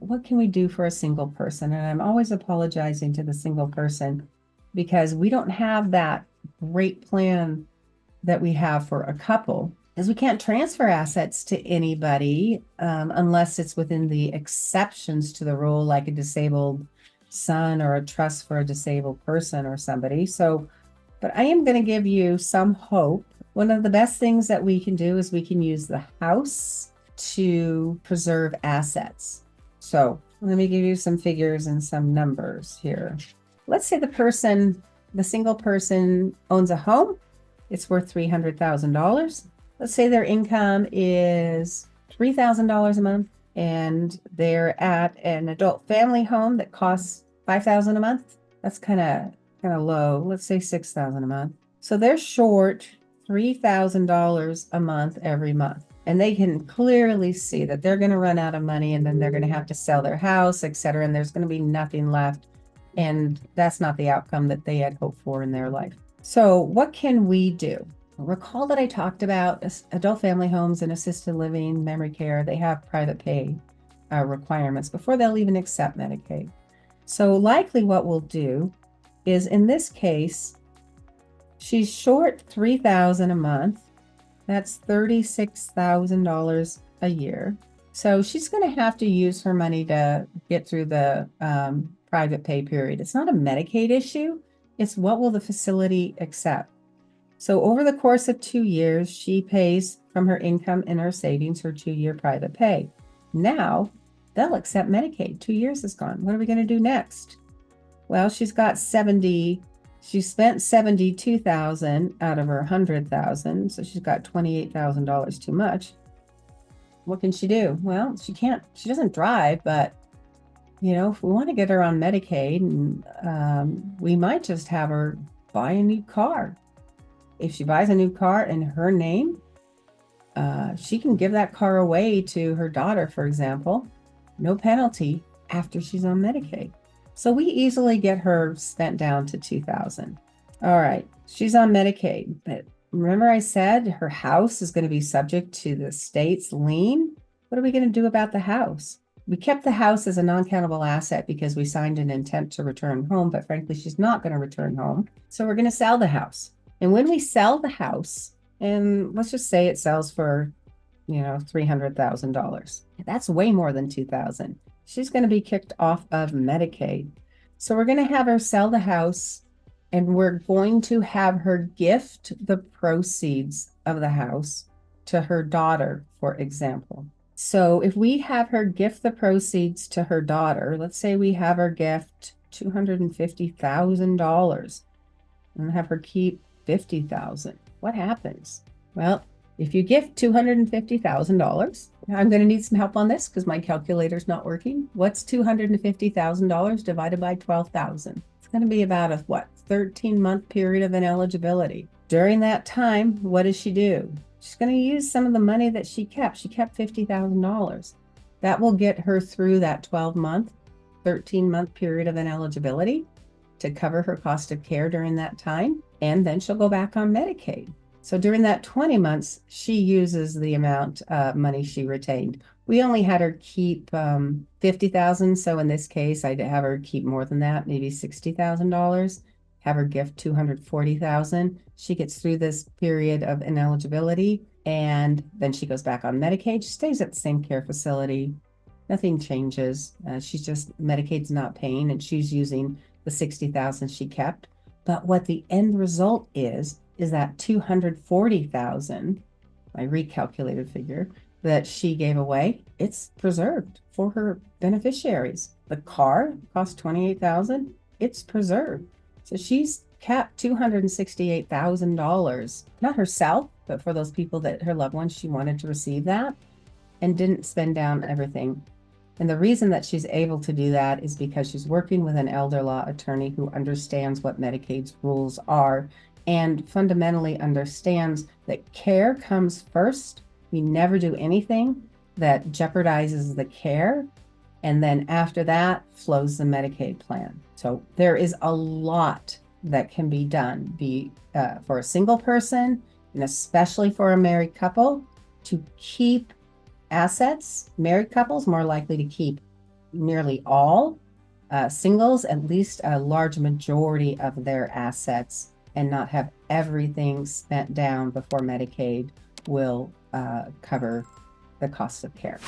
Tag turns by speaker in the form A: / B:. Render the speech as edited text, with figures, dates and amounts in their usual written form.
A: what can we do for a single person? And I'm always apologizing to the single person because we don't have that great plan that we have for a couple, is we can't transfer assets to anybody unless it's within the exceptions to the rule, like a disabled son or a trust for a disabled person or somebody. So, but I am going to give you some hope. One of the best things that we can do is we can use the house to preserve assets. So let me give you some figures and some numbers here. Let's say the single person owns a home. It's worth $300,000. Let's say their income is $3,000 a month, and they're at an adult family home that costs $5,000 a month. That's kind of low. Let's say $6,000 a month. So they're short $3,000 a month every month. And they can clearly see that they're going to run out of money, and then they're going to have to sell their house, etc. And there's going to be nothing left. And that's not the outcome that they had hoped for in their life. So what can we do? Recall that I talked about adult family homes and assisted living, memory care. They have private pay requirements before they'll even accept Medicaid. So likely what we'll do is, in this case, she's short $3,000 a month. That's $36,000 a year. So she's going to have to use her money to get through the private pay period. It's not a Medicaid issue. It's what will the facility accept. So over the course of 2 years, she pays from her income and her savings her 2-year private pay. Now they'll accept Medicaid. 2 years is gone. What are we going to do next? Well, she spent $72,000 out of her $100,000. So she's got $28,000 too much. What can she do? Well, she doesn't drive, but if we want to get her on Medicaid, we might just have her buy a new car. If she buys a new car in her name, she can give that car away to her daughter, for example, no penalty after she's on Medicaid. So we easily get her spent down to $2,000. All right, she's on Medicaid, but remember I said her house is going to be subject to the state's lien? What are we going to do about the house? We kept the house as a non-countable asset because we signed an intent to return home, but frankly, she's not going to return home. So we're going to sell the house. And when we sell the house, and let's just say it sells for, $300,000. That's way more than $2,000. She's going to be kicked off of Medicaid. So we're going to have her sell the house, and we're going to have her gift the proceeds of the house to her daughter, for example. So if we have her gift the proceeds to her daughter, let's say we have her gift $250,000 and have her keep $50,000. What happens? Well, if you gift $250,000, I'm going to need some help on this because my calculator's not working. What's $250,000 divided by 12,000? It's going to be about a 13-month period of ineligibility. During that time, what does she do? She's going to use some of the money that she kept. She kept $50,000. That will get her through that 12-month, 13-month period of ineligibility to cover her cost of care during that time. And then she'll go back on Medicaid. So during that 20 months, she uses the amount of money she retained. We only had her keep $50,000. So in this case, I'd have her keep more than that, maybe $60,000. Have her gift $240,000. She gets through this period of ineligibility, and then she goes back on Medicaid. She stays at the same care facility. Nothing changes. She's just, Medicaid's not paying, and she's using the $60,000 she kept. But what the end result is that $240,000, my recalculated figure, that she gave away, it's preserved for her beneficiaries. The car cost $28,000. It's preserved. So she's kept $268,000, not herself, but for those people that her loved ones, she wanted to receive that, and didn't spend down everything. And the reason that she's able to do that is because she's working with an elder law attorney who understands what Medicaid's rules are and fundamentally understands that care comes first. We never do anything that jeopardizes the care. And then after that flows the Medicaid plan. So there is a lot that can be done for a single person, and especially for a married couple, to keep assets. Married couples more likely to keep nearly all singles at least a large majority of their assets and not have everything spent down before Medicaid will cover the cost of care.